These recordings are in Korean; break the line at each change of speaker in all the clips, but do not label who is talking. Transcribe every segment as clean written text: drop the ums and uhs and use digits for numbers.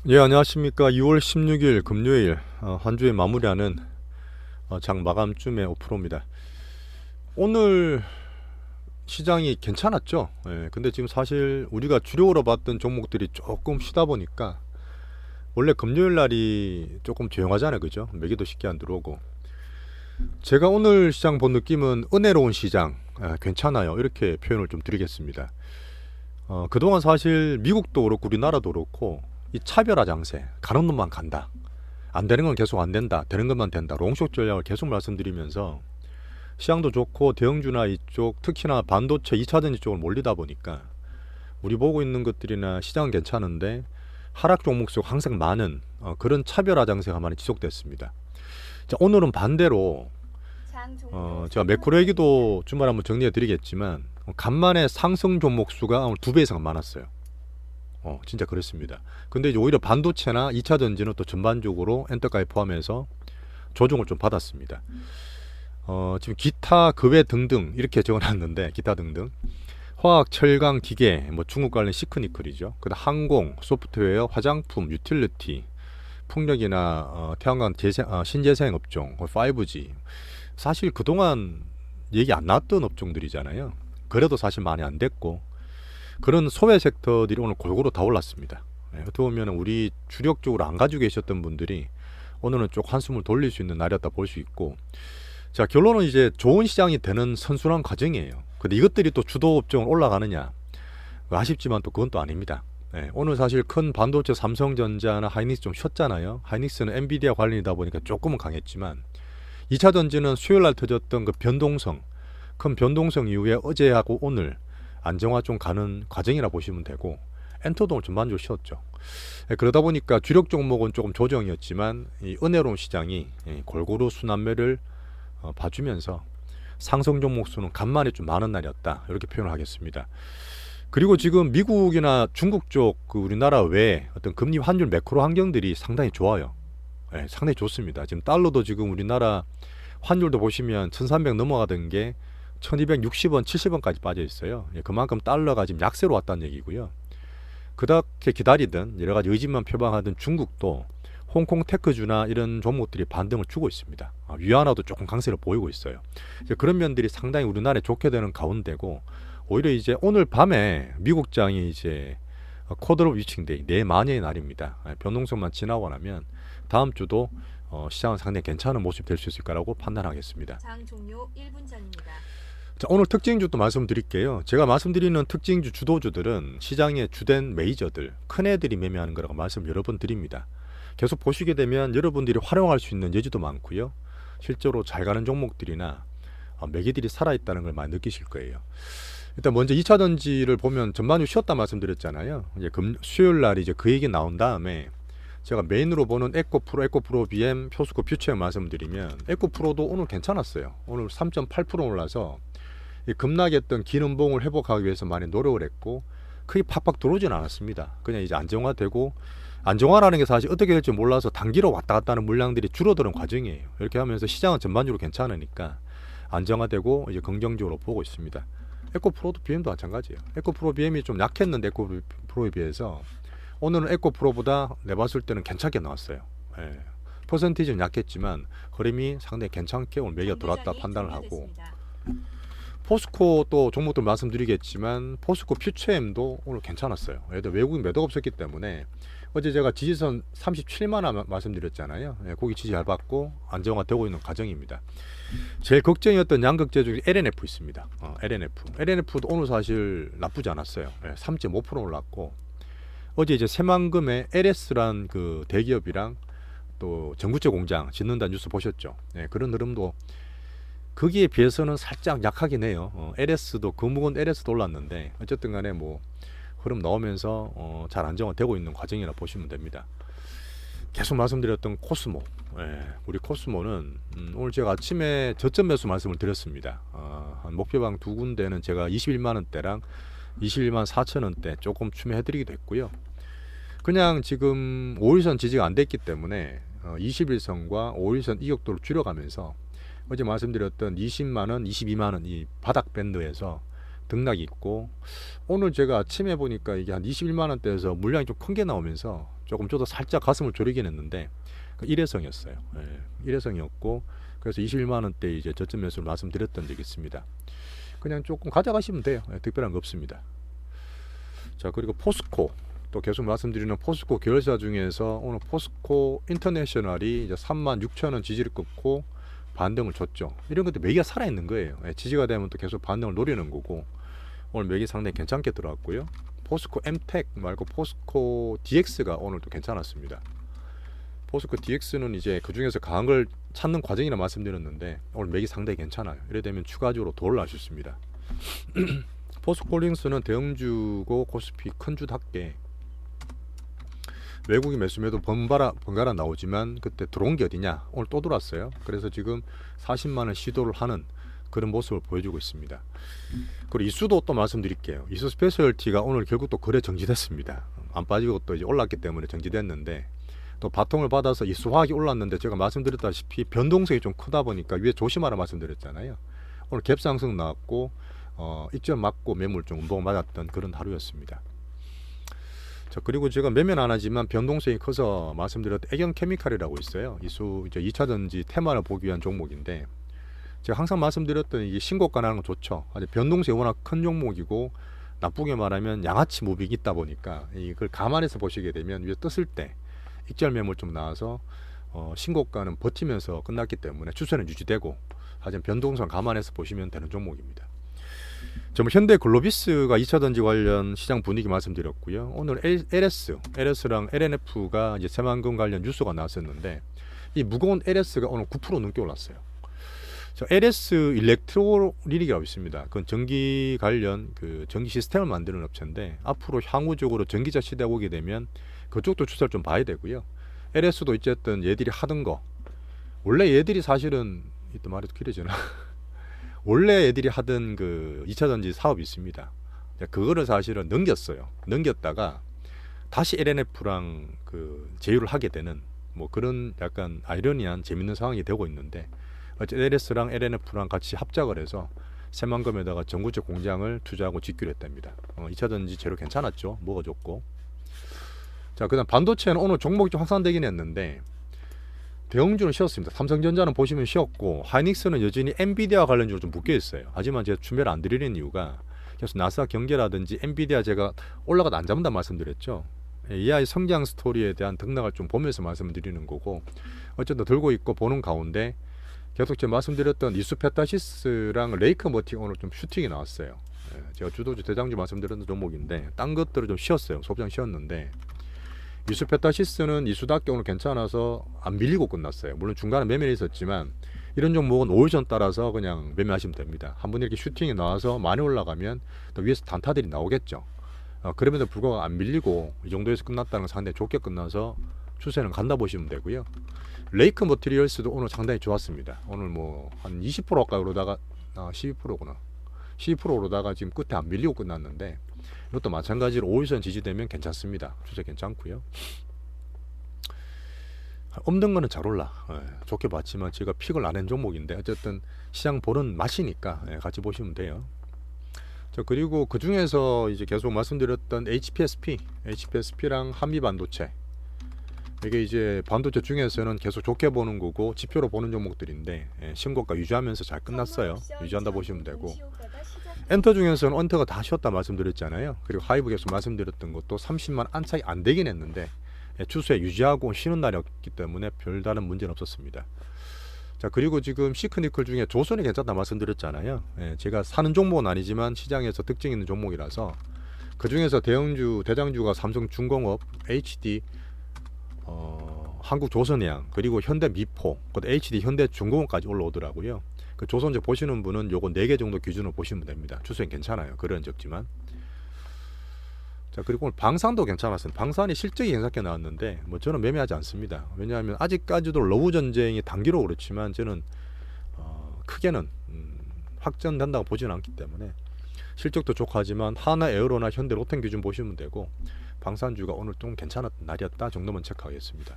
예, 안녕하십니까. 2월 16일 금요일 한 주에 마무리하는 장 마감쯤의 오프로입니다. 오늘 시장이 괜찮았죠. 예, 근데 지금 사실 우리가 주력으로 봤던 종목들이 조금 쉬다 보니까 원래 금요일 날이 조금 조용하잖아요. 그죠? 매기도 쉽게 안 들어오고. 제가 오늘 시장 본 느낌은 은혜로운 시장, 괜찮아요. 이렇게 표현을 좀 드리겠습니다. 그동안 사실 미국도 그렇고 우리나라도 그렇고 이 차별화 장세, 가는 놈만 간다. 안 되는 건 계속 안 된다. 되는 것만 된다. 롱숏 전략을 계속 말씀드리면서 시장도 좋고 대형주나 이쪽 특히나 반도체 2차전지 쪽을 몰리다 보니까 우리 보고 있는 것들이나 시장은 괜찮은데 하락 종목 속 항상 많은 그런 차별화 장세가 많이 지속됐습니다. 자, 오늘은 반대로 제가 매크로 얘기도 주말 한번 정리해 드리겠지만 간만에 상승 종목 수가 오늘 2배 이상 많았어요. 진짜 그렇습니다. 근데 이제 오히려 반도체나 2차 전지는 또 전반적으로 엔터까지 포함해서 조정을 좀 받았습니다. 지금 기타 그 외 등등 이렇게 적어놨는데 기타 등등 화학, 철강, 기계, 뭐 중국 관련 시크니컬이죠. 그다음 항공, 소프트웨어, 화장품, 유틸리티, 풍력이나 태양광 신재생 업종, 5G. 사실 그동안 얘기 안 나왔던 업종들이잖아요. 그래도 사실 많이 안 됐고 그런 소외 섹터들이 오늘 골고루 다 올랐습니다. 어떻게 보면 우리 주력적으로 안 가지고 계셨던 분들이 오늘은 쭉 한숨을 돌릴 수 있는 날이었다 볼 수 있고, 자, 결론은 이제 좋은 시장이 되는 선순환 과정이에요. 근데 이것들이 또 주도 업종을 올라가느냐, 아쉽지만 또 그건 또 아닙니다. 오늘 사실 큰 반도체 삼성전자나 하이닉스 좀 쉬었잖아요. 하이닉스는 엔비디아 관련이다 보니까 조금은 강했지만 2차 전지는 수요일 날 터졌던 그 변동성, 큰 변동성 이후에 어제하고 오늘 안정화 좀 가는 과정이라 보시면 되고, 엔터도 오늘 전반적으로 쉬었죠. 그러다 보니까 주력 종목은 조금 조정이었지만 이 은혜로운 시장이 골고루 순환매를 봐주면서 상승 종목 수는 간만에 좀 많은 날이었다, 이렇게 표현을 하겠습니다. 그리고 지금 미국이나 중국 쪽 그 우리나라 외에 어떤 금리 환율 매크로 환경들이 상당히 좋아요. 상당히 좋습니다. 지금 달러도 지금 우리나라 환율도 보시면 1300 넘어가던 게 1260원, 70원까지 빠져 있어요. 그만큼 달러가 지금 약세로 왔다는 얘기고요. 그렇게 기다리던 여러 가지 의지만 표방하던 중국도 홍콩 테크주나 이런 종목들이 반등을 주고 있습니다. 위안화도 조금 강세를 보이고 있어요. 그런 면들이 상당히 우리나라에 좋게 되는 가운데고, 오히려 이제 오늘 밤에 미국장이 이제 코드로 위칭데이 내만여의 날입니다. 변동성만 지나고 나면 다음 주도 시장은 상당히 괜찮은 모습이 될 수 있을 거라고 판단하겠습니다.
장 종료 1분 전입니다.
자, 오늘 특징주 또 말씀드릴게요. 제가 말씀드리는 특징주 주도주들은 시장의 주된 메이저들, 큰 애들이 매매하는 거라고 말씀 여러 번 드립니다. 계속 보시게 되면 여러분들이 활용할 수 있는 여지도 많고요. 실제로 잘 가는 종목들이나 매기들이 살아있다는 걸 많이 느끼실 거예요. 일단 먼저 2차 전지를 보면 전반적으로 쉬었다 말씀드렸잖아요. 이제 수요일 날 이제 그 얘기 나온 다음에 제가 메인으로 보는 에코프로 BM, 표스코 퓨처 말씀드리면 에코프로도 오늘 괜찮았어요. 오늘 3.8% 올라서 급락했던 기름봉을 회복하기 위해서 많이 노력을 했고 크게 팍팍 들어오진 않았습니다. 그냥 이제 안정화되고, 안정화라는 게 사실 어떻게 될지 몰라서 단기로 왔다 갔다 하는 물량들이 줄어드는 과정이에요. 이렇게 하면서 시장은 전반적으로 괜찮으니까 안정화되고 이제 긍정적으로 보고 있습니다. 에코프로도 BM도 마찬가지예요. 에코프로 BM이 좀 약했는데 에코프로에 비해서 오늘은 에코프로보다 내봤을 때는 괜찮게 나왔어요. 퍼센티지는 약했지만 흐름이 상당히 괜찮게 오늘 매겨 들어왔다 판단을 하고, 포스코 또 종목들 말씀드리겠지만 포스코 퓨처엠도 오늘 괜찮았어요. 얘들 외국인 매도가 없었기 때문에 어제 제가 지지선 37만원 말씀드렸잖아요. 거기 지지 잘 받고 안정화되고 있는 과정입니다. 제일 걱정이었던 양극재 중에 LNF 있습니다. LNF도 오늘 사실 나쁘지 않았어요. 3.5% 올랐고, 어제 이제 새만금의 LS란 그 대기업이랑 또 전구체 공장 짓는다는 뉴스 보셨죠? 그런 흐름도 거기에 비해서는 살짝 약하긴 해요. LS도 금붕은 LS도 올랐는데 어쨌든 간에 뭐 흐름 나오면서 잘 안정화되고 있는 과정이라 보시면 됩니다. 계속 말씀드렸던 코스모, 우리 코스모는 오늘 제가 아침에 저점 매수 말씀을 드렸습니다. 한 목표방 두 군데는 제가 21만원대랑 21만 4천원대 조금 추매해드리기도 했고요. 그냥 지금 5일선 지지가 안 됐기 때문에 21선과 5일선 이격도를 줄여가면서 어제 말씀드렸던 20만원, 22만원 이 바닥 밴드에서 등락이 있고, 오늘 제가 아침에 보니까 이게 한 21만원대에서 물량이 좀 큰 게 나오면서 조금 저도 살짝 가슴을 졸이긴 했는데 그 일회성이었어요. 일회성이었고 그래서 21만 원대 이제 저점 매수를 말씀드렸던 적이 있습니다. 그냥 조금 가져가시면 돼요. 특별한 거 없습니다. 자, 그리고 포스코 또 계속 말씀드리는 포스코 계열사 중에서 오늘 포스코 인터내셔널이 이제 36,000원 지지를 끊고 반등을 줬죠. 이런 것도 매기가 살아있는 거예요. 지지가 되면 또 계속 반등을 노리는 거고 오늘 매기 상당히 괜찮게 들어왔고요. 포스코 엠텍 말고 포스코 DX가 오늘도 괜찮았습니다. 포스코 DX는 이제 그 중에서 강한 걸 찾는 과정이라 말씀드렸는데 오늘 매기 상당히 괜찮아요. 이래 되면 추가적으로 더 올라갈 수 있습니다. 포스코홀딩스는 대형주고 코스피 큰 주답게 외국인 매수매도 번갈아 나오지만 그때 들어온 게 어디냐? 오늘 또 들어왔어요. 그래서 지금 40만 원 시도를 하는 그런 모습을 보여주고 있습니다. 그리고 이수도 또 말씀드릴게요. 이수 스페셜티가 오늘 결국 또 거래 정지됐습니다. 안 빠지고 또 이제 올랐기 때문에 정지됐는데 또 바통을 받아서 이수화학이 올랐는데 제가 말씀드렸다시피 변동성이 좀 크다 보니까 위에 조심하라 말씀드렸잖아요. 오늘 갭상승 나왔고 익절 맞고 매물 좀 운동 맞았던 그런 하루였습니다. 자, 그리고 제가 매면 안 하지만 변동성이 커서 말씀드렸던 애경케미칼이라고 있어요. 이수 이제 2차전지 테마를 보기 위한 종목인데 제가 항상 말씀드렸던 이게 신고가 나는 건 좋죠. 아주 변동성이 워낙 큰 종목이고 나쁘게 말하면 양아치 무빙이 있다 보니까 이걸 감안해서 보시게 되면 위에 떴을 때 익절 매물 좀 나와서 신고가는 버티면서 끝났기 때문에 추세는 유지되고 하지만 변동성 감안해서 보시면 되는 종목입니다. 정말 현대 글로비스가 2차전지 관련 시장 분위기 말씀드렸고요. 오늘 LS랑 LNF가 이제 새만금 관련 뉴스가 나왔었는데 이 무거운 LS가 오늘 9% 넘게 올랐어요. LS 일렉트로닉이라고 있습니다. 그건 전기 관련 그 전기 시스템을 만드는 업체인데 앞으로 향후적으로 전기차 시대가 오게 되면 그쪽도 추세를 좀 봐야 되고요. LS도 어쨌든 얘들이 하던 거 원래 얘들이 사실은 또 말해도 길어지나 원래 애들이 하던 그 2차전지 사업이 있습니다. 그거를 사실은 넘겼다가 다시 LNF랑 그 제휴를 하게 되는 뭐 그런 약간 아이러니한 재밌는 상황이 되고 있는데 LS랑 LNF랑 같이 합작을 해서 새만금에다가 전구체 공장을 투자하고 짓기로 했답니다. 2차전지 재료 괜찮았죠. 먹어줬고. 자, 그다음 반도체는 오늘 종목이 좀 확산되긴 했는데 대형주는 쉬었습니다. 삼성전자는 보시면 쉬었고 하이닉스는 여전히 엔비디아 관련주로 좀 묶여 있어요. 하지만 제가 준비를 안 드리는 이유가 계속 나스닥 경제라든지 엔비디아 제가 올라가도 안 잡는다 말씀드렸죠. AI 성장 스토리에 대한 등락을 좀 보면서 말씀을 드리는 거고 어쨌든 들고 있고 보는 가운데 계속 제가 말씀드렸던 이수페타시스랑 레이크머티가 오늘 좀 슈팅이 나왔어요. 제가 주도주 대장주 말씀드렸던 종목인데 딴 것들은 좀 쉬었어요. 소비장 쉬었는데 이수페타시스는 이수답게 오늘 괜찮아서 안 밀리고 끝났어요. 물론 중간에 매매는 있었지만 이런 종목은 5일선 따라서 그냥 매매하시면 됩니다. 한번 이렇게 슈팅이 나와서 많이 올라가면 또 위에서 단타들이 나오겠죠. 그럼에도 불구하고 안 밀리고 이 정도에서 끝났다는 건 상당히 좋게 끝나서 추세는 간다 보시면 되고요. 레이크 머티리얼스도 오늘 상당히 좋았습니다. 오늘 뭐 한 20% 가까이 오르다가 12%구나. 12% 오르다가 지금 끝에 안 밀리고 끝났는데 이것도 마찬가지로 5일선 지지되면 괜찮습니다. 추세 괜찮고요. 없는 거는 잘 올라. 좋게 봤지만 제가 픽을 안 한 종목인데 어쨌든 시장 보는 맛이니까 같이 보시면 돼요. 자, 그리고 그 중에서 이제 계속 말씀드렸던 HPSP랑 한미반도체 이게 이제 반도체 중에서는 계속 좋게 보는 거고 지표로 보는 종목들인데 신고가 유지하면서 잘 끝났어요. 유지한다 보시면 되고 엔터 중에서는 엔터가 다 쉬었다 말씀드렸잖아요. 그리고 하이브 계속 말씀드렸던 것도 30만 안착이 안 되긴 했는데 추세 유지하고 쉬는 날이었기 때문에 별다른 문제는 없었습니다. 자, 그리고 지금 시크니클 중에 조선이 괜찮다 말씀드렸잖아요. 제가 사는 종목은 아니지만 시장에서 특징 있는 종목이라서 그 중에서 대장주가 삼성중공업, HD, 한국조선해양 그리고 현대미포, HD 현대중공업까지 올라오더라고요. 그 조선주 보시는 분은 요거 4개 정도 기준으로 보시면 됩니다. 추세는 괜찮아요. 그런 적지만. 자, 그리고 오늘 방산도 괜찮았어요. 방산이 실적이 괜찮게 나왔는데 뭐 저는 매매하지 않습니다. 왜냐하면 아직까지도 러브 전쟁이 단기로 그렇지만 저는 크게는 확전된다고 보지는 않기 때문에 실적도 좋고 하지만 하나에어로나 현대 로템 기준 보시면 되고 방산주가 오늘 좀 괜찮았던 날이었다 정도만 체크하겠습니다.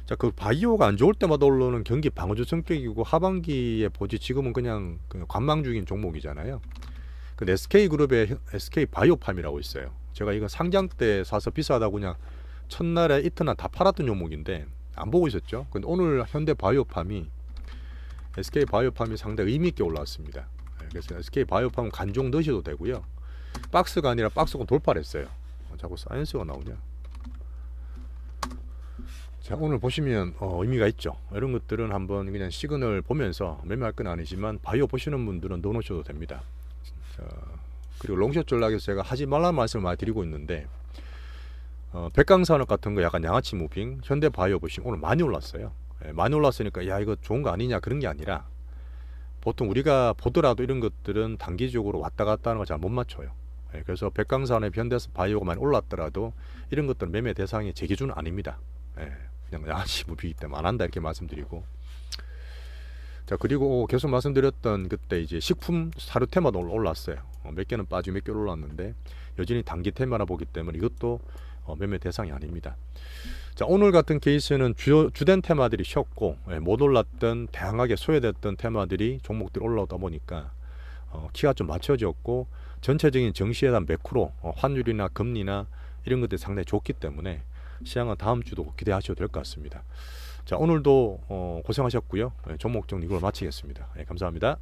자, 그 바이오가 안 좋을 때마다 올라오는 경기 방어주 성격이고 하반기에 보지 지금은 그냥 관망 중인 종목이잖아요. 그 SK그룹의 SK 바이오팜이라고 있어요. 제가 이거 상장 때 사서 비싸다고 그냥 첫날에 이튿날 다 팔았던 종목인데 안 보고 있었죠. 근데 오늘 현대바이오팜이 SK바이오팜이 상당히 의미 있게 올라왔습니다. 그래서 SK바이오팜 간종 넣으셔도 되고요. 박스가 아니라 박스권 돌파를 했어요. 자꾸 사이언스가 나오냐. 자, 오늘 보시면 의미가 있죠. 이런 것들은 한번 그냥 시그널 보면서 매매할 건 아니지만 바이오 보시는 분들은 넣어놓으셔도 됩니다. 자, 그리고 롱숏 전략에서 제가 하지 말라는 말씀을 많이 드리고 있는데 백강산업 같은 거 약간 양아치 무빙, 현대바이오 보시면 오늘 많이 올랐어요. 많이 올랐으니까 야 이거 좋은 거 아니냐 그런 게 아니라 보통 우리가 보더라도 이런 것들은 단기적으로 왔다 갔다 하는 걸 잘 못 맞춰요. 그래서 백강산업, 현대바이오가 많이 올랐더라도 이런 것들은 매매 대상이 제 기준은 아닙니다. 그냥 양아치 무빙이기 때문에 안 한다 이렇게 말씀드리고. 자, 그리고 계속 말씀드렸던 그때 이제 식품 사료 테마도 올랐어요. 몇 개는 빠지고 몇 개 올랐는데 여전히 단기 테마라 보기 때문에 이것도 매매 대상이 아닙니다. 자, 오늘 같은 케이스는 주된 테마들이 쉬었고 못 올랐던 다양하게 소외됐던 테마들이 종목들이 올라오다 보니까 키가 좀 맞춰졌고 전체적인 정시에 대한 매크로 환율이나 금리나 이런 것들이 상당히 좋기 때문에 시장은 다음 주도 기대하셔도 될 것 같습니다. 자, 오늘도 고생하셨고요. 종목 정리 이걸 마치겠습니다. 감사합니다.